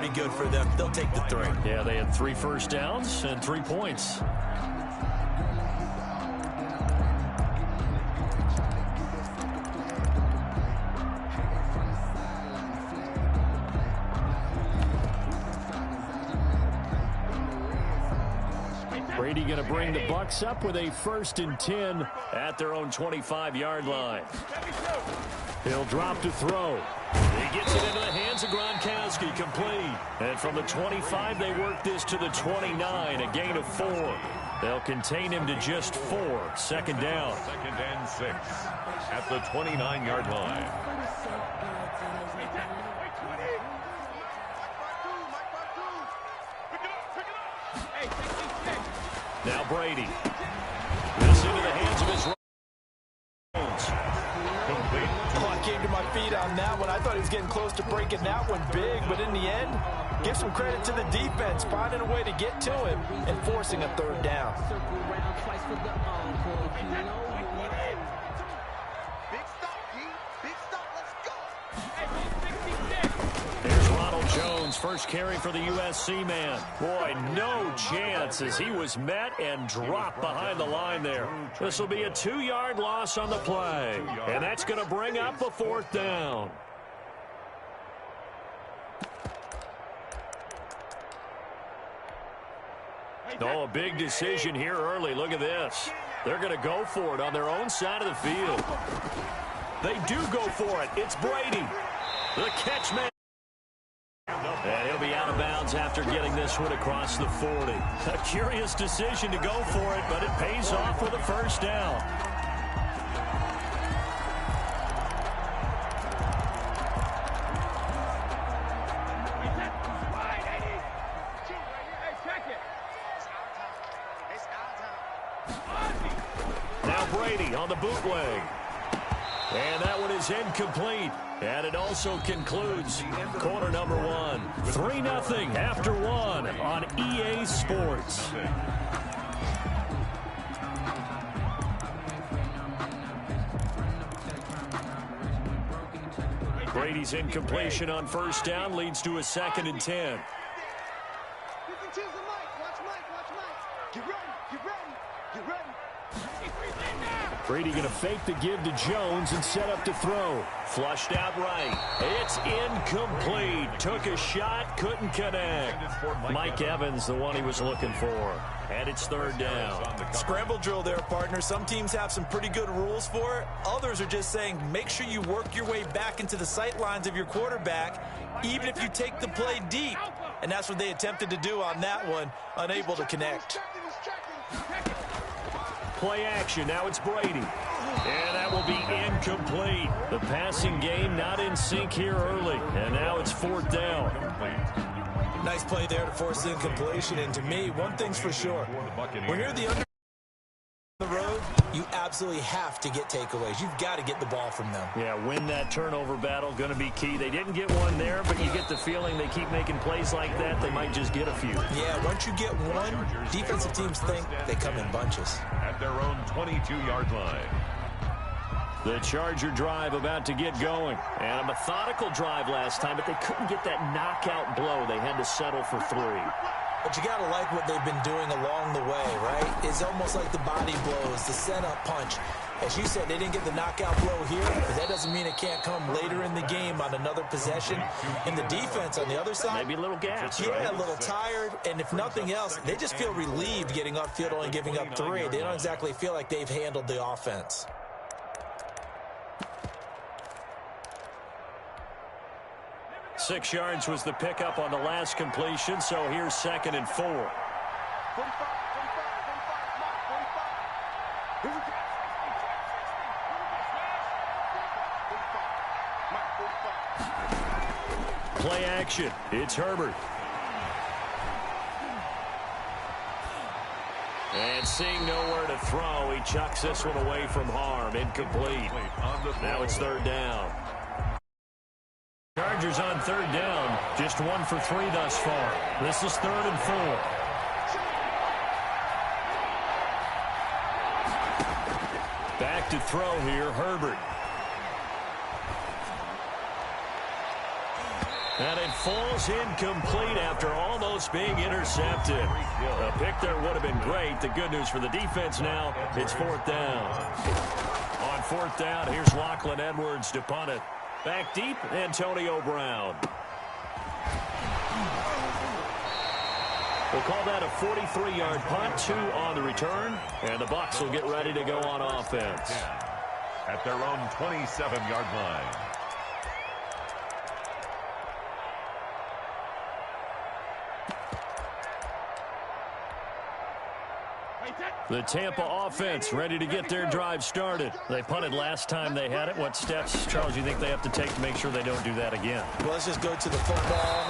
pretty good for them. They'll take the 3. Yeah, they had 3 first downs and 3 points. Brady going to bring the Bucks up with a 1st and 10 at their own 25-yard line. He'll drop to throw. He gets it into the hands of Gronkowski, complete. And from the 25, they work this to the 29, a gain of 4. They'll contain him to just 4. 2nd down. 2nd and 6 at the 29-yard line. Now Brady. This into the hands of his Jones. Oh, I came to my feet on that one. I thought he was getting close to breaking that one big, but in the end, give some credit to the defense, finding a way to get to him and forcing a 3rd down. There's Ronald Jones, first carry for the USC man. Boy, no chance as he was met and dropped behind the line there. This will be a 2-yard loss on the play, and that's going to bring up a 4th down. Oh, a big decision here early. Look at this. They're going to go for it on their own side of the field. They do go for it. It's Brady. The catch man. And he'll be out of bounds after getting this one across the 40. A curious decision to go for it, but it pays off with a 1st down. Now Brady on the bootleg. And that one is incomplete. And it also concludes quarter number 1. 3-0 after 1 on EA Sports. Brady's incompletion on 1st down leads to a 2nd and 10. Brady going to fake the give to Jones and set up to throw. Flushed out right. It's incomplete. Took a shot, couldn't connect. Mike Evans, the one he was looking for. And it's 3rd down. Scramble drill there, partner. Some teams have some pretty good rules for it. Others are just saying make sure you work your way back into the sight lines of your quarterback, even if you take the play deep. And that's what they attempted to do on that one, unable to connect. Play action. Now it's Brady. And that will be incomplete. The passing game not in sync here early. And now it's 4th down. Nice play there to force the incompletion. And to me, one thing's for sure. When you're the under the road, you absolutely have to get takeaways. You've got to get the ball from them. Yeah, win that turnover battle. Going to be key. They didn't get one there, but you get the feeling they keep making plays like that. They might just get a few. Yeah, once you get one, defensive teams think they come in bunches. At their own 22-yard line. The Charger drive about to get going. And a methodical drive last time, but they couldn't get that knockout blow. They had to settle for 3. But you got to like what they've been doing along the way, right? It's almost like the body blows, the setup punch. As you said, they didn't get the knockout blow here, but that doesn't mean it can't come later in the game on another possession. And the defense on the other side, maybe a little gas, yeah, right? A little tired. And if nothing else, they just feel relieved getting upfield, only giving up 3. They don't exactly feel like they've handled the offense. Six yards was the pickup on the last completion, so here's 2nd and 4. Play action. It's Herbert. And seeing nowhere to throw, he chucks this one away from harm. Incomplete. Now it's 3rd down. Chargers on 3rd down. Just 1 for 3 thus far. This is 3rd and 4. Back to throw here, Herbert. And it falls incomplete after almost being intercepted. A pick there would have been great. The good news for the defense now, it's fourth down. On fourth down, here's Lachlan Edwards to punt it. Back deep, Antonio Brown. We'll call that a 43-yard punt, 2 on the return, and the Bucs will get ready to go on offense. At their own 27-yard line. The Tampa offense ready to get their drive started. They punted last time they had it. What steps, Charles, you think they have to take to make sure they don't do that again? Well, let's just go to the football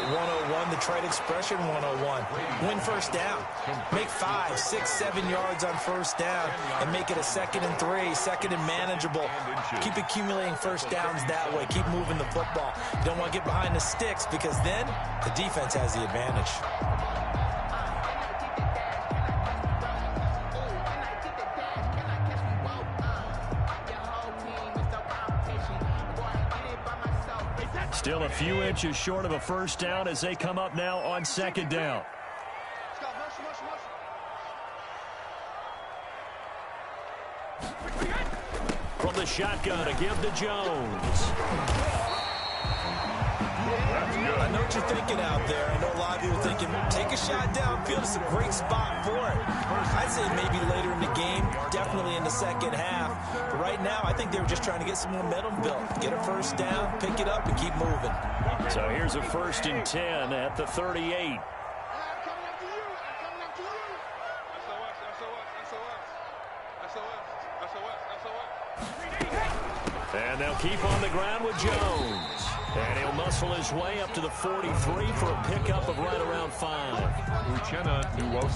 101, the trade expression 101. Win first down. Make 5, 6, 7 yards on first down and make it a 2nd and 3, 2nd and manageable. Keep accumulating first downs that way. Keep moving the football. You don't want to get behind the sticks because then the defense has the advantage. Still a few inches short of a first down as they come up now on 2nd down. From the shotgun to give to Jones. I know what you're thinking out there. I know a lot of people are thinking, take a shot downfield. It's a great spot for it. I'd say maybe later in the game, definitely in the second half. But right now, I think they were just trying to get some momentum built. Get a first down, pick it up, and keep moving. So here's a 1st and 10 at the 38. And they'll keep on the ground with Jones. And he'll muscle his way up to the 43 for a pickup of right around 5.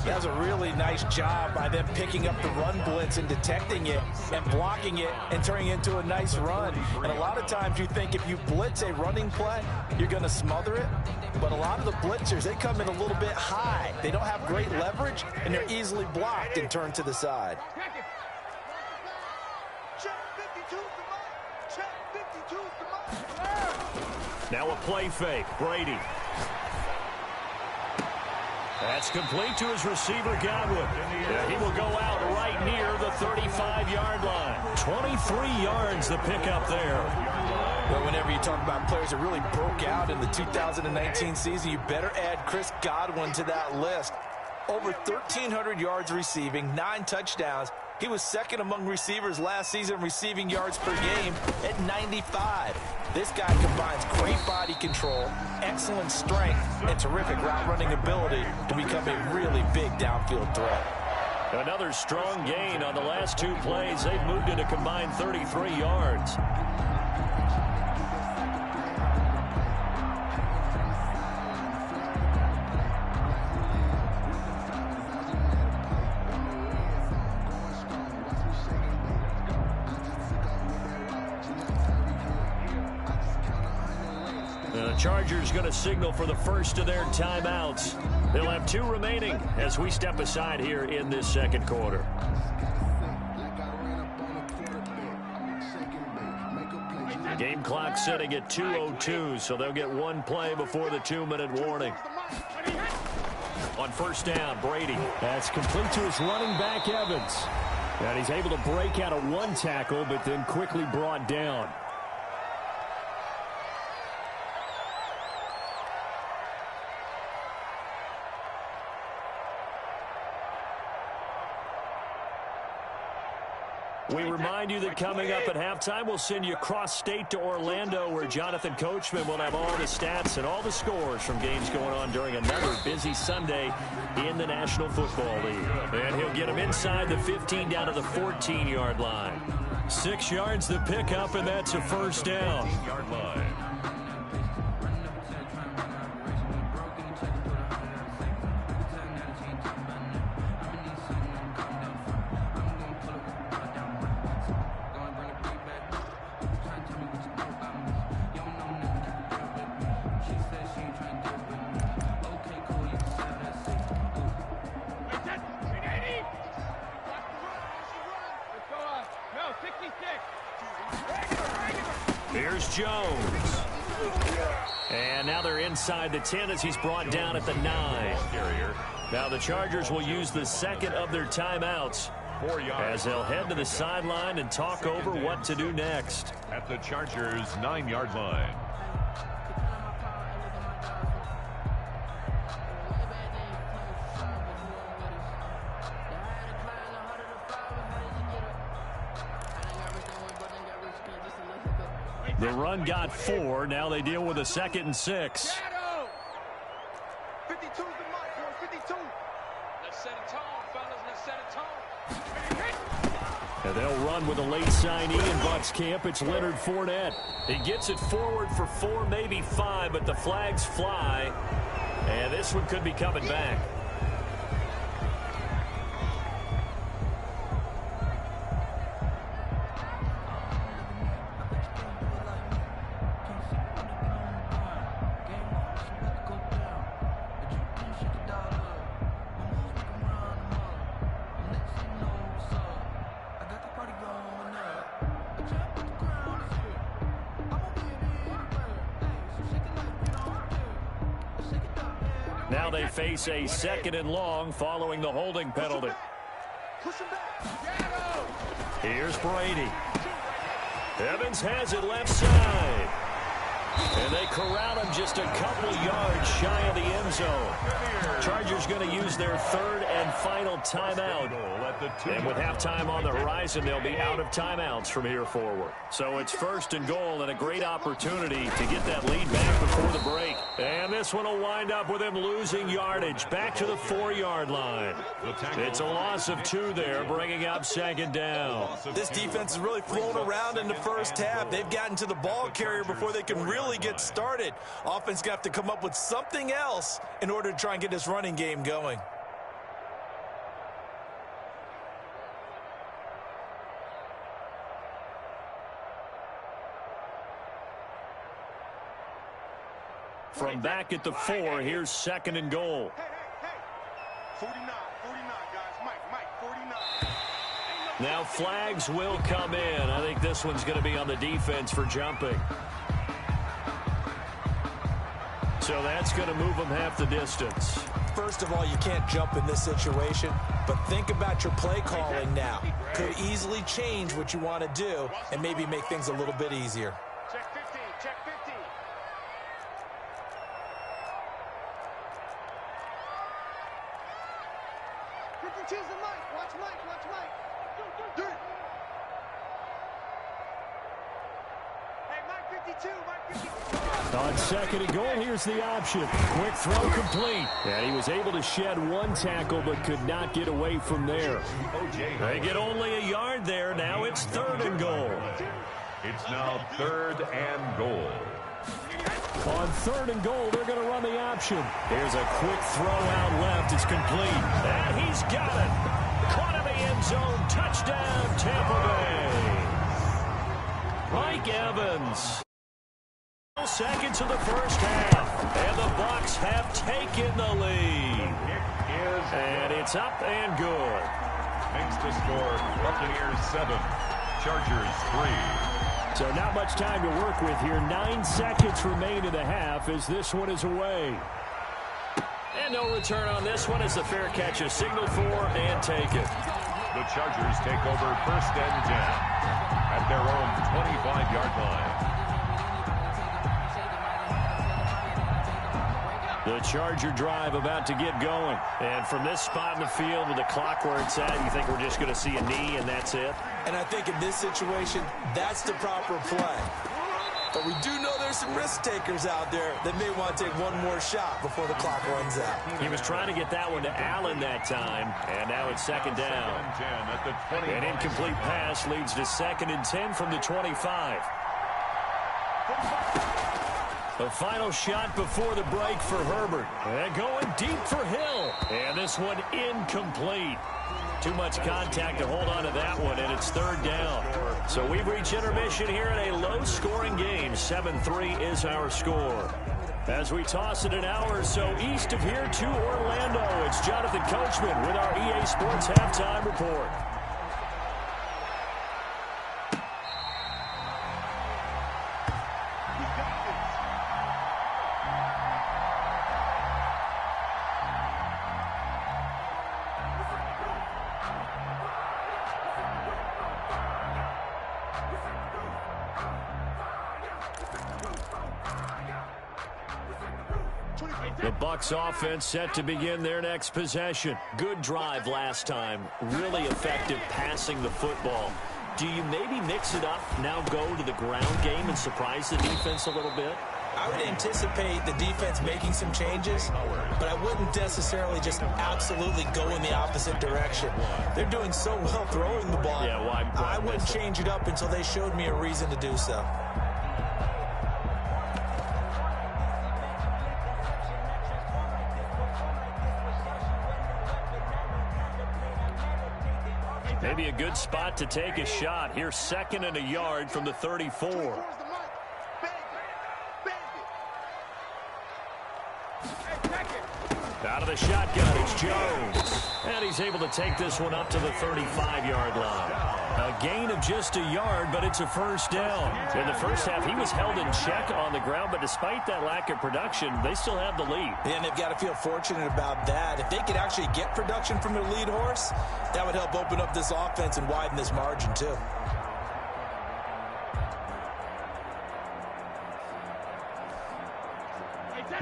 That was a really nice job by them picking up the run blitz and detecting it and blocking it and turning it into a nice run. And a lot of times you think if you blitz a running play, you're going to smother it. But a lot of the blitzers, they come in a little bit high. They don't have great leverage, and they're easily blocked and turned to the side. Now a play fake. Brady. That's complete to his receiver, Godwin. He will go out right near the 35-yard line. 23 yards the pickup there. Well, whenever you talk about players that really broke out in the 2019 season, you better add Chris Godwin to that list. Over 1,300 yards receiving, 9 touchdowns. He was 2nd among receivers last season receiving yards per game at 95. This guy combines great body control, excellent strength, and terrific route running ability to become a really big downfield threat. Another strong gain on the last 2 plays. They've moved it a combined 33 yards. The Chargers going to signal for the first of their timeouts. They'll have 2 remaining as we step aside here in this second quarter. Game clock setting at 2:02, so they'll get 1 play before the 2-minute warning. On first down, Brady. That's complete to his running back, Evans. And he's able to break out of 1 tackle, but then quickly brought down. We remind you that coming up at halftime, we'll send you cross-state to Orlando, where Jonathan Coachman will have all the stats and all the scores from games going on during another busy Sunday in the National Football League. And he'll get them inside the 15 down to the 14-yard line. 6 yards the pickup, and that's a first down. Here's Jones. And now they're inside the 10 as he's brought down at the 9. Now the Chargers will use the second of their timeouts as they'll head to the sideline and talk over what to do next. At the Chargers' 9-yard line. The run got 4. Now they deal with a 2nd and 6. 52's the mark, 52. Let's set a tone, fellas. Let's set a tone. And they'll run with a late signee in Bucs camp. It's Leonard Fournette. He gets it forward for 4, maybe 5, but the flags fly. And this one could be coming back. Now they face a 2nd and long following the holding penalty. Here's Brady. Evans has it left side. And they corral him just a couple yards shy of the end zone. Chargers going to use their 3rd and final timeout. And with halftime on the horizon, they'll be out of timeouts from here forward. So it's 1st and goal and a great opportunity to get that lead back before the break. And this one will wind up with him losing yardage back to the 4-yard line. It's a loss of 2 there, bringing up 2nd down. This defense is really flown around in the first half. They've gotten to the ball carrier before they can really get started. Offense going to have to come up with something else in order to try and get this running game going. From back at the 4, here's 2nd and goal. 49, guys. Mike, 49. Now flags will come in. I think this one's going to be on the defense for jumping. So that's going to move them half the distance. First of all, you can't jump in this situation, but think about your play calling now. Could easily change what you want to do and maybe make things a little bit easier. Check 15, check 15. Choose the Mike. Watch Mike. Hey, Mike 52, Mike 52. On 2nd and goal, here's the option. Quick throw complete. And he was able to shed 1 tackle but could not get away from there. They get only a yard there. Now it's 3rd and goal. It's now 3rd and goal. On 3rd and goal, they're going to run the option. Here's a quick throw out left. It's complete. And he's got it. Caught in the end zone. Touchdown, Tampa Bay. Mike Evans. Seconds of the first half. And the Bucs have taken the lead. And it's up and good. Makes the score Buccaneers 7, Chargers 3. So not much time to work with here. 9 seconds remain in the half as this one is away. And no return on this one as the fair catch is signaled for and taken. The Chargers take over 1st and 10 at their own 25-yard line. The Charger drive about to get going. And from this spot in the field with the clock where it's at, you think we're just going to see a knee and that's it? And I think in this situation, that's the proper play. But we do know there's some risk takers out there that may want to take one more shot before the clock runs out. He was trying to get that one to Allen that time, and now it's 2nd down. An incomplete pass leads to 2nd and 10 from the 25. The final shot before the break for Herbert. And going deep for Hill. And this one incomplete. Too much contact to hold on to that one, and it's 3rd down. So we've reached intermission here in a low-scoring game. 7-3 is our score. As we toss it an hour or so east of here to Orlando, it's Jonathan Coachman with our EA Sports Halftime Report. The Bucs offense set to begin their next possession. Good drive last time. Really effective passing the football. Do you maybe mix it up, now go to the ground game and surprise the defense a little bit? I would anticipate the defense making some changes, but I wouldn't necessarily just absolutely go in the opposite direction. They're doing so well throwing the ball. Yeah, why I wouldn't change it up until they showed me a reason to do so. Maybe a good spot to take a shot. Here's 2nd and a yard from the 34. Out of the shotgun, it's Jones. And he's able to take this one up to the 35-yard line. A gain of just a yard, but it's a first down. In the first half, he was held in check on the ground, but despite that lack of production, they still have the lead. And they've got to feel fortunate about that. If they could actually get production from their lead horse, that would help open up this offense and widen this margin, too.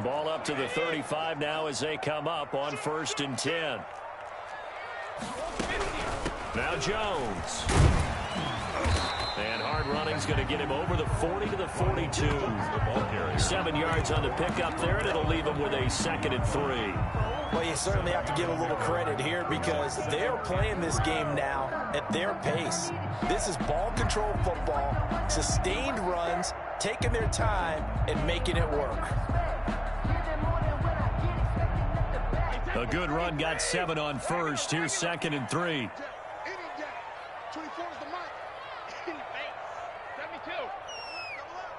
Ball up to the 35 now as they come up on 1st and 10. Now Jones. And hard running's going to get him over the 40 to the 42. 7 yards on the pickup there, and it'll leave him with a 2nd and 3. Well, you certainly have to give a little credit here because they're playing this game now at their pace. This is ball control football, sustained runs, taking their time, and making it work. A good run got 7 on 1st. Here's 2nd and 3. 24 is the mic. 72. Double up.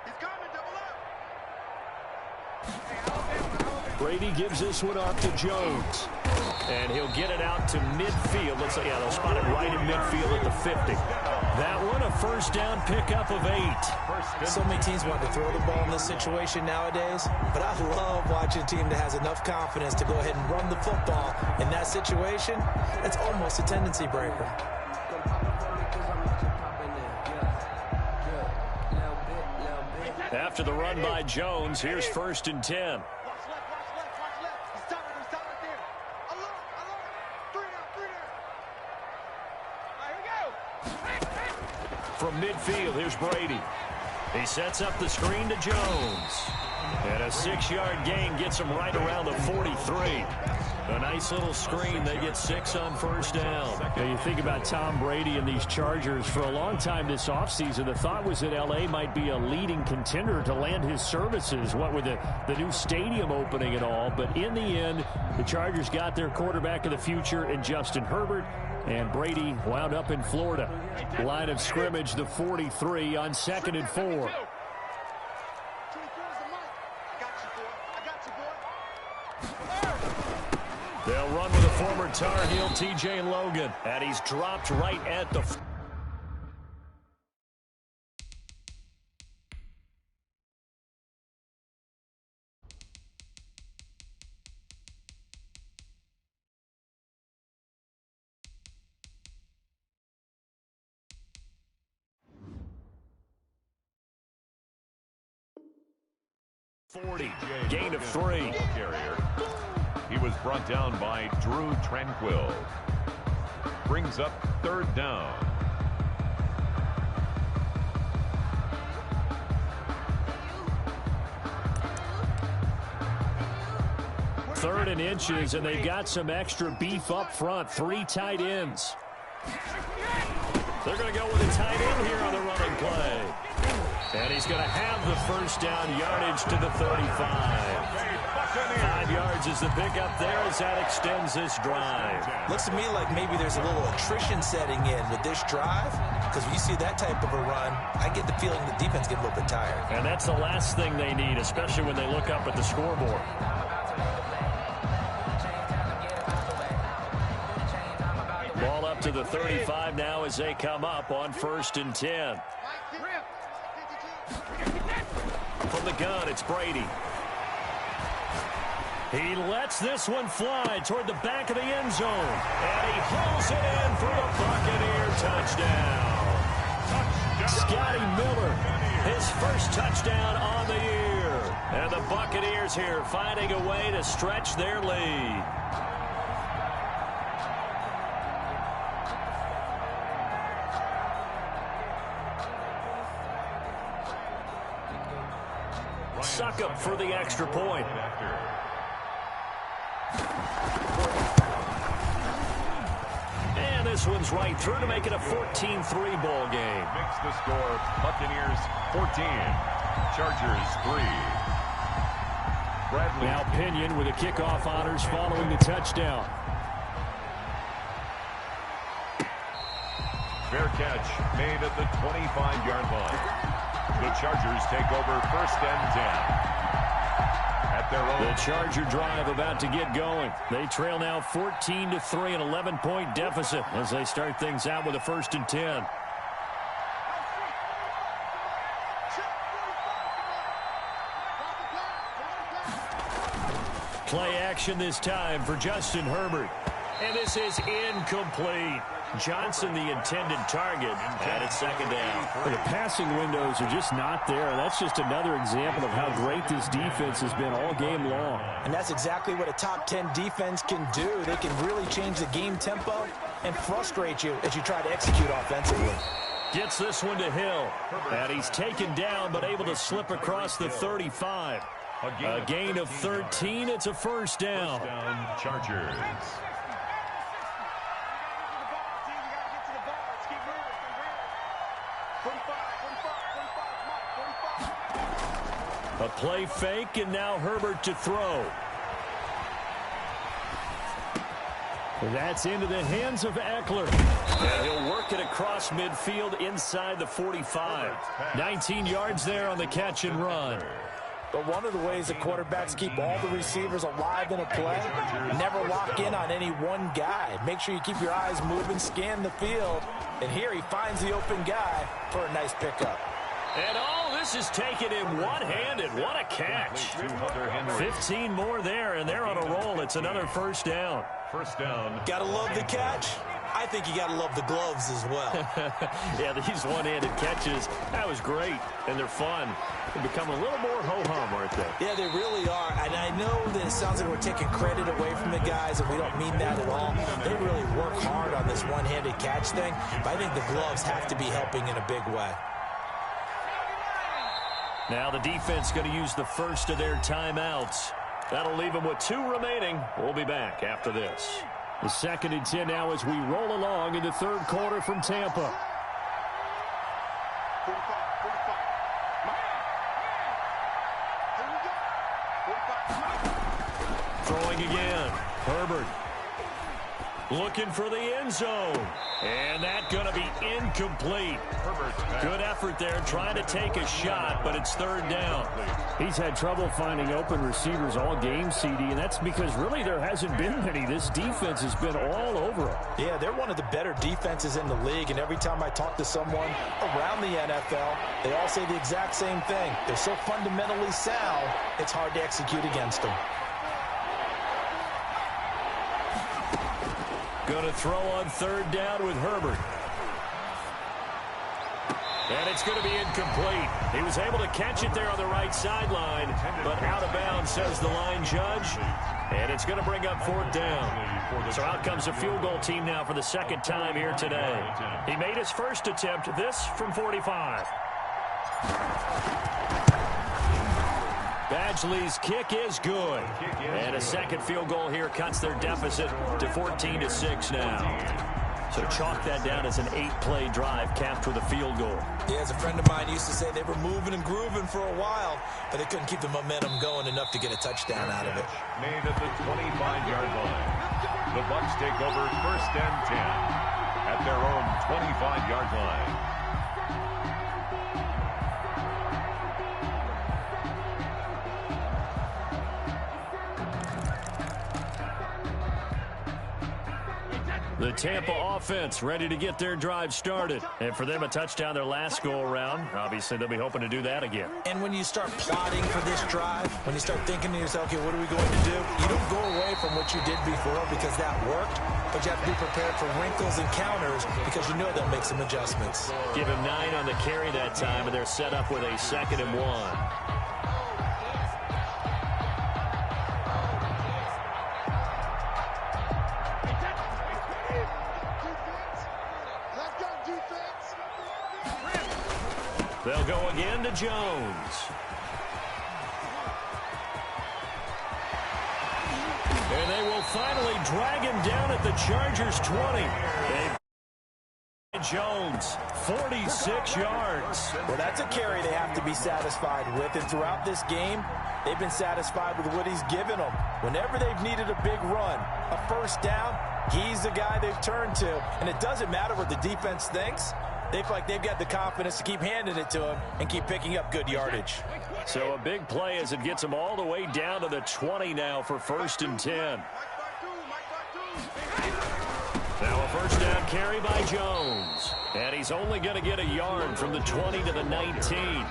He's coming. Double up. Brady gives this one off to Jones. And he'll get it out to midfield. Looks like, yeah, they'll spot it right in midfield at the 50. That one a first down pickup of 8. So many teams want to throw the ball in this situation nowadays, but I love watching a team that has enough confidence to go ahead and run the football in that situation. That's almost a tendency breaker. After the run by Jones, here's 1st and 10. From midfield, here's Brady. He sets up the screen to Jones. And a 6-yard gain gets him right around the 43. A nice little screen. They get 6 on first down. Yeah, you think about Tom Brady and these Chargers. For a long time this offseason, the thought was that L.A. might be a leading contender to land his services, what with the new stadium opening and all. But in the end, the Chargers got their quarterback of the future in Justin Herbert, and Brady wound up in Florida. Line of scrimmage, the 43 on 2nd and 4. They'll run with a former Tar Heel, T.J. Logan. And he's dropped right at the... Gain of 3. He was brought down by Drew Tranquill. Brings up 3rd down. Third and inches, and they've got some extra beef up front. 3 tight ends. They're going to go with a tight end here on the running play. And he's going to have the first down, yardage to the 35. 5 yards is the pickup there as that extends this drive. Looks to me like maybe there's a little attrition setting in with this drive, because when you see that type of a run, I get the feeling the defense gets a little bit tired. And that's the last thing they need, especially when they look up at the scoreboard. Ball up to the 35 now as they come up on 1st and 10. From the gun, it's Brady. He lets this one fly toward the back of the end zone. And he hauls it in for a Buccaneer touchdown. Scotty Miller, his first touchdown on the year. And the Buccaneers here finding a way to stretch their lead. Succop for the extra point. And this one's right through to make it a 14-3 ball game. Makes the score Buccaneers 14, Chargers 3. Bradley. Now Pinion with the kickoff honors following the touchdown. Fair catch made at the 25-yard line. The Chargers take over 1st and 10. At their own. The Charger drive about to get going. They trail now 14-3, an 11-point deficit as they start things out with a 1st and 10. Play action this time for Justin Herbert. And this is incomplete. Johnson, the intended target, and it's 2nd down. Well, the passing windows are just not there. That's just another example of how great this defense has been all game long. And that's exactly what a top 10 defense can do. They can really change the game tempo and frustrate you as you try to execute offensively. Gets this one to Hill. And he's taken down but able to slip across the 35. A gain of 13. It's a 1st down. Chargers. A play fake, and now Herbert to throw. That's into the hands of Eckler. And he'll work it across midfield inside the 45. 19 yards there on the catch and run. But one of the ways the quarterbacks keep all the receivers alive in a play, never lock in on any one guy. Make sure you keep your eyes moving, scan the field. And here he finds the open guy for a nice pickup. And all this is taken in one-handed. What a catch. 15 more there, and they're on a roll. It's another 1st down. 1st down. Gotta love the catch. I think you gotta love the gloves as well. Yeah, these one-handed catches, that was great, and they're fun. They become a little more ho-hum, aren't they? Yeah, they really are. And I know that it sounds like we're taking credit away from the guys, and we don't mean that at all. They really work hard on this one-handed catch thing, but I think the gloves have to be helping in a big way. Now the defense going to use the first of their timeouts. That'll leave them with 2 remaining. We'll be back after this. The 2nd and 10 now as we roll along in the 3rd quarter from Tampa. Throwing again. Herbert looking for the end zone. And that going to be incomplete. Good effort there trying to take a shot, but it's 3rd down. He's had trouble finding open receivers all game, CD, and that's because really there hasn't been many. This defense has been all over him. Yeah, they're one of the better defenses in the league, and every time I talk to someone around the NFL, they all say the exact same thing. They're so fundamentally sound, it's hard to execute against them. Going to throw on 3rd down with Herbert. And it's going to be incomplete. He was able to catch it there on the right sideline, but out of bounds, says the line judge. And it's going to bring up 4th down. So out comes a field goal team now for the 2nd time here today. He made his first attempt, this from 45. Badgley's kick is good. And a 2nd field goal here cuts their deficit to 14-6 now. So chalk that down as an 8-play drive capped with a field goal. Yeah, as a friend of mine used to say, they were moving and grooving for a while, but they couldn't keep the momentum going enough to get a touchdown out of it. Made at the 25-yard line. The Bucs take over 1st and 10 at their own 25-yard line. The Tampa offense ready to get their drive started. And for them, a touchdown their last go-around. Obviously, they'll be hoping to do that again. And when you start plotting for this drive, when you start thinking to yourself, okay, what are we going to do? You don't go away from what you did before because that worked, but you have to be prepared for wrinkles and counters because you know they'll make some adjustments. Give him 9 on the carry that time, and they're set up with a 2nd and 1. They'll go again to Jones. And they will finally drag him down at the Chargers' 20. Jones, 46 yards. Well, that's a carry they have to be satisfied with. And throughout this game, they've been satisfied with what he's given them. Whenever they've needed a big run, a first down, he's the guy they've turned to. And it doesn't matter what the defense thinks. They feel like they've got the confidence to keep handing it to him and keep picking up good yardage. So a big play as it gets them all the way down to the 20 now for 1st and 10. Now a first down carry by Jones. And he's only going to get a yard from the 20 to the 19.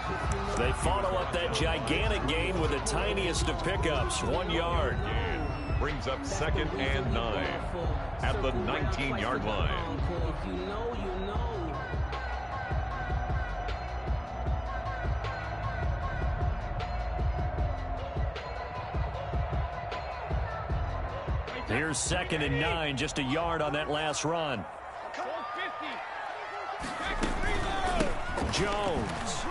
They follow up that gigantic gain with the tiniest of pickups, 1 yard. Brings up 2nd and 9 at the 19-yard line. Here's 2nd and 9, just a yard on that last run. Jones.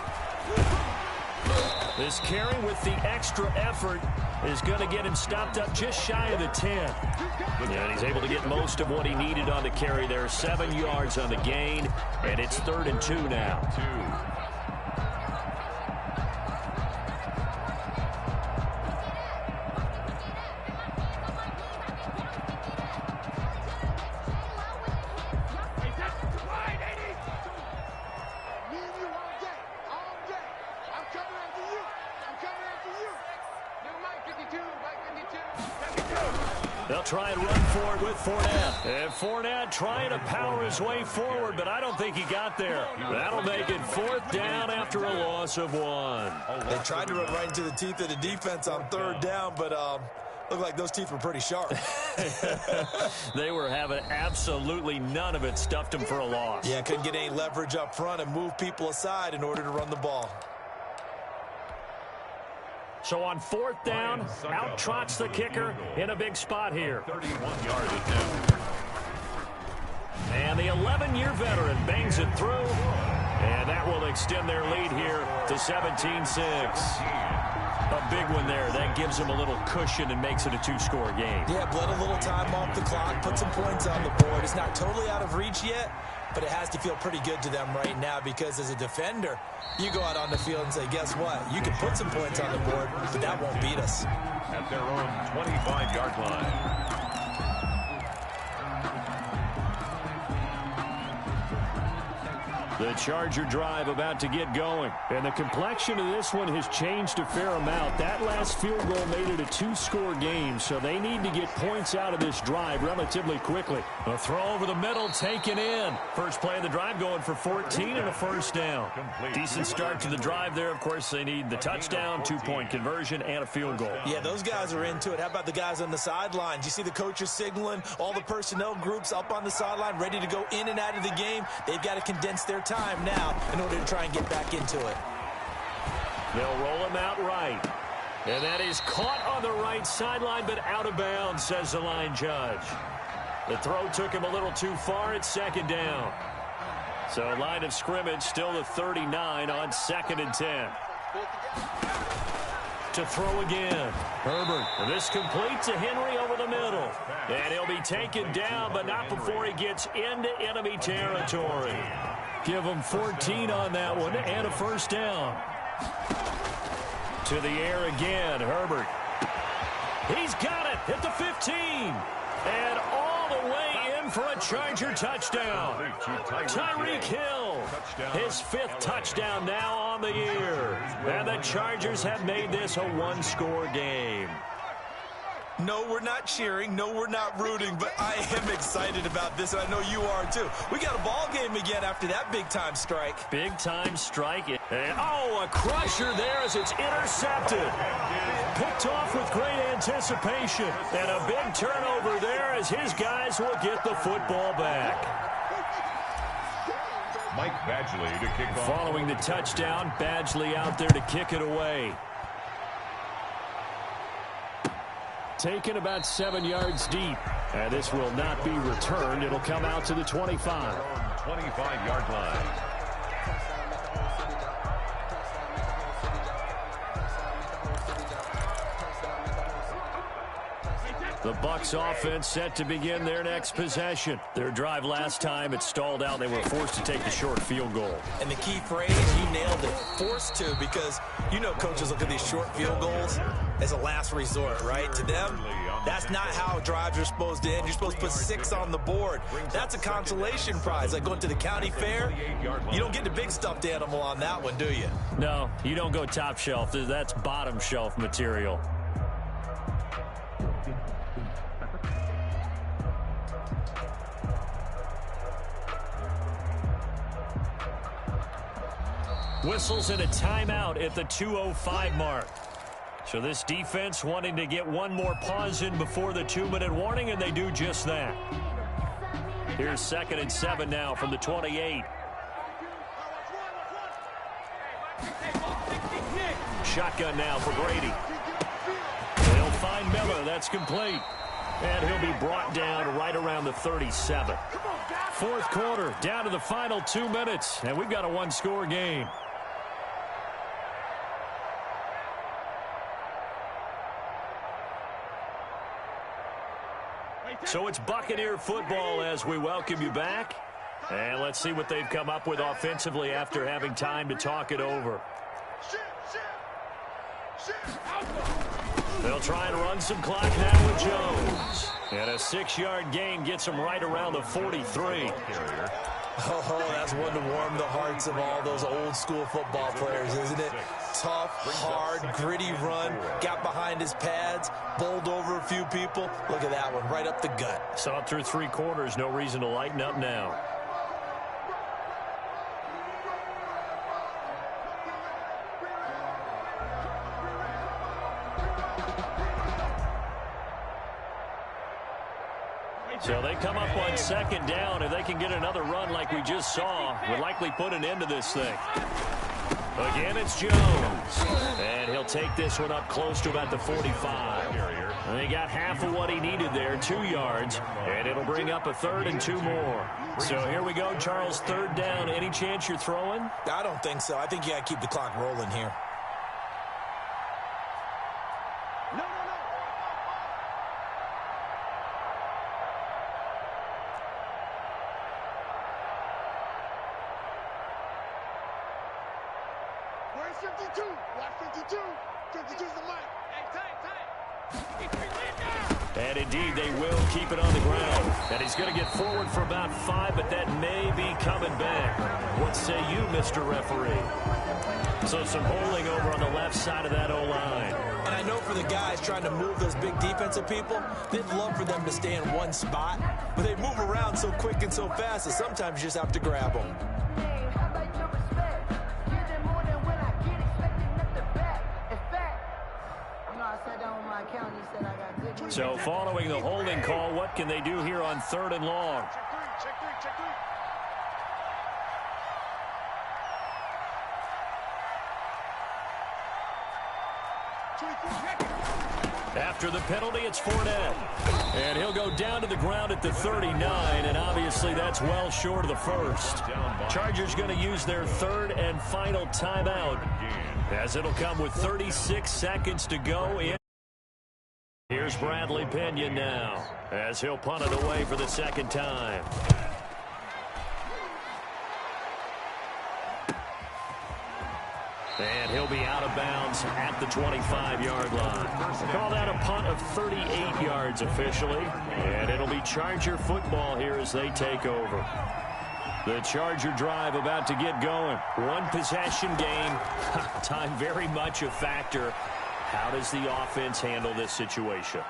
This carry with the extra effort is going to get him stopped up just shy of the 10. And he's able to get most of what he needed on the carry there. 7 yards on the gain, and it's 3rd and 2 now. They'll try and run for it with Fournette. And Fournette trying to power his way forward, but I don't think he got there. That'll make it 4th down after a loss of 1. They tried to run right into the teeth of the defense on 3rd down, but looked like those teeth were pretty sharp. They were having absolutely none of it, stuffed them for a loss. Yeah, couldn't get any leverage up front and move people aside in order to run the ball. So on 4th down, out trots the kicker in a big spot here. 31-yard attempt. And the 11-year veteran bangs it through. And that will extend their lead here to 17-6. A big one there. That gives them a little cushion and makes it a 2-score game. Yeah, bled a little time off the clock, put some points on the board. It's not totally out of reach yet, but it has to feel pretty good to them right now because as a defender, you go out on the field and say, guess what? You can put some points on the board, but that won't beat us. At their own 25-yard line. The Charger drive about to get going. And the complexion of this one has changed a fair amount. That last field goal made it a 2-score game, so they need to get points out of this drive relatively quickly. A throw over the middle taken in. First play of the drive going for 14 and a first down. Decent start to the drive there. Of course, they need the touchdown, 2-point conversion, and a field goal. Yeah, those guys are into it. How about the guys on the sidelines? You see the coaches signaling, all the personnel groups up on the sideline ready to go in and out of the game. They've got to condense their time now in order to try and get back into it. They'll roll him out right. And that is caught on the right sideline, but out of bounds, says the line judge. The throw took him a little too far at 2nd down. So line of scrimmage still the 39 on 2nd and 10. To throw again. Herbert. And this complete to Henry over the middle. And he'll be taken down, but not before he gets into enemy territory. Give him 14 on that one and a first down. To the air again, Herbert. He's got it at the 15. And all the way in for a Charger touchdown. Tyreek Hill, his 5th touchdown now on the year. And the Chargers have made this a 1-score game. No, we're not cheering. No, we're not rooting, but I am excited about this, and I know you are too. We got a ball game again after that big-time strike. Big-time strike. And, a crusher there as it's intercepted. Picked off with great anticipation. And a big turnover there as his guys will get the football back. Mike Badgley to kick off. Following the touchdown, Badgley out there to kick it away. Taken about 7 yards deep. And this will not be returned. It'll come out to the 25. 25-yard line. The Bucs offense set to begin their next possession. Their drive last time, it stalled out. They were forced to take the short field goal. And the key phrase, you nailed it, forced to, because you know coaches look at these short field goals as a last resort, right? To them, that's not how drives are supposed to end. You're supposed to put 6 on the board. That's a consolation prize. Like going to the county fair, you don't get the big stuffed animal on that one, do you? No, you don't go top shelf. That's bottom shelf material. Whistles and a timeout at the 2:05 mark. So this defense wanting to get one more pause in before the 2-minute warning, and they do just that. Here's 2nd and 7 now from the 28. Shotgun now for Brady. They'll find Miller. That's complete. And he'll be brought down right around the 37. Fourth quarter, down to the final 2 minutes, and we've got a one-score game. So it's Buccaneer football as we welcome you back. And let's see what they've come up with offensively after having time to talk it over. They'll try and run some clock now with Jones. And a 6-yard gain gets them right around the 43. Oh, that's one to warm the hearts of all those old school football players, isn't it? Tough, hard, gritty run, got behind his pads, bowled over a few people. Look at that one, right up the gut. Saw it through 3 quarters, no reason to lighten up now. So they come up on 2nd down. If they can get another run like we just saw, would likely put an end to this thing. Again, it's Jones. And he'll take this one up close to about the 45. And he got half of what he needed there, 2 yards. And it'll bring up a 3rd and 2 more. So here we go, Charles, 3rd down. Any chance you're throwing? I don't think so. I think you got to keep the clock rolling here. Where's 52? Watch 52. 52's the mic. Hey, tight. And indeed, they will keep it on the ground. And he's going to get forward for about 5, but that may be coming back. What say you, Mr. Referee? So some holding over on the left side of that O-line. And I know for the guys trying to move those big defensive people, they'd love for them to stay in one spot, but they move around so quick and so fast that sometimes you just have to grab them. So following the holding call, what can they do here on 3rd and long? Check three. After the penalty, it's Fournette. And he'll go down to the ground at the 39, and obviously that's well short of the first. Chargers going to use their 3rd and final timeout, as it'll come with 36 seconds to go in. Here's Bradley Pinion now, as he'll punt it away for the 2nd time. And he'll be out of bounds at the 25-yard line. Call that a punt of 38 yards officially. And it'll be Charger football here as they take over. The Charger drive about to get going. One possession game. Time very much a factor. How does the offense handle this situation?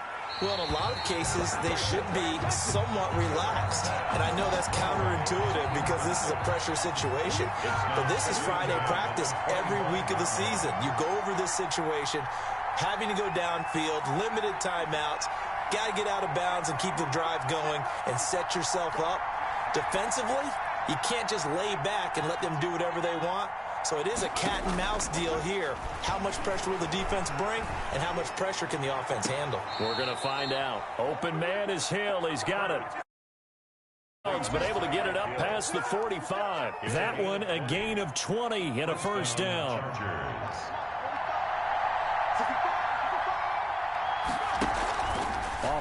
Well, in a lot of cases, they should be somewhat relaxed. And I know that's counterintuitive because this is a pressure situation. But this is Friday practice every week of the season. You go over this situation, having to go downfield, limited timeouts, got to get out of bounds and keep the drive going and set yourself up. Defensively, you can't just lay back and let them do whatever they want. So it is a cat and mouse deal here. How much pressure will the defense bring, and how much pressure can the offense handle? We're going to find out. Open man is Hill. He's got it. He's been able to get it up past the 45. That one a gain of 20 and a 1st down.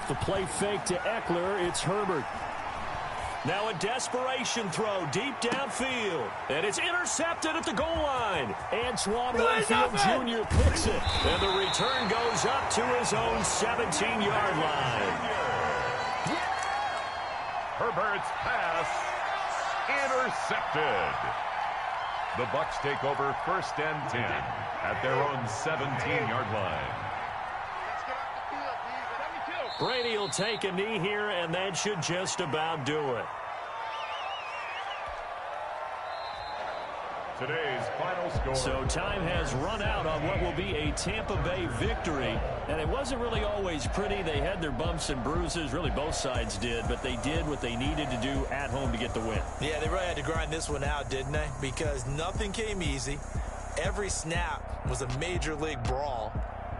off the play fake to Eckler. It's Herbert. Now a desperation throw deep downfield. And it's intercepted at the goal line. Antoine Winfield Jr. picks it. And the return goes up to his own 17-yard line. Herbert's pass intercepted. The Bucs take over 1st and 10 at their own 17-yard line. Brady will take a knee here, and that should just about do it. Today's final score. So time has run out on what will be a Tampa Bay victory. And it wasn't really always pretty. They had their bumps and bruises. Really, both sides did. But they did what they needed to do at home to get the win. Yeah, they really had to grind this one out, didn't they? Because nothing came easy. Every snap was a major league brawl.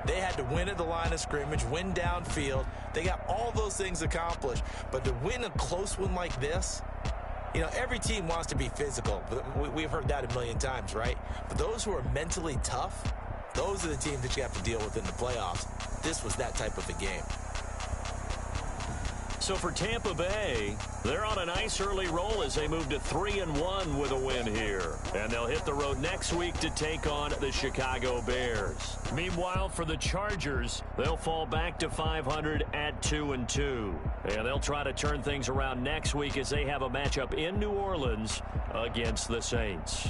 They had to win at the line of scrimmage, win downfield. They got all those things accomplished. But to win a close one like this, you know, every team wants to be physical. We've heard that a million times, right? But those who are mentally tough, those are the teams that you have to deal with in the playoffs. This was that type of a game. So for Tampa Bay, they're on a nice early roll as they move to 3-1 with a win here. And they'll hit the road next week to take on the Chicago Bears. Meanwhile, for the Chargers, They'll fall back to 500 at 2-2. And they'll try to turn things around next week as they have a matchup in New Orleans against the Saints.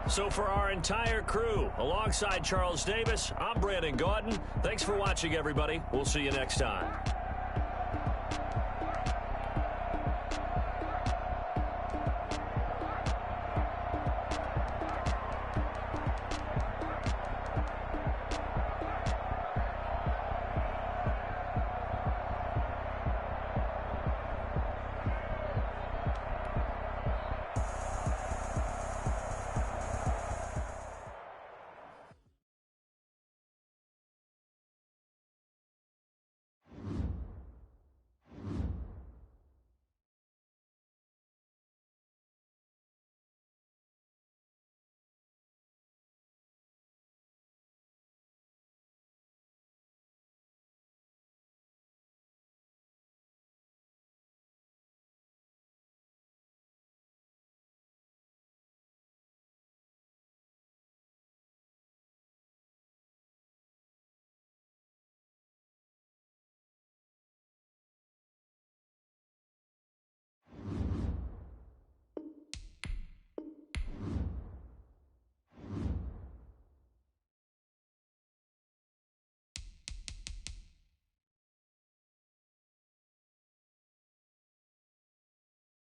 So for our entire crew, alongside Charles Davis, I'm Brandon Gaudin. Thanks for watching, everybody. We'll see you next time.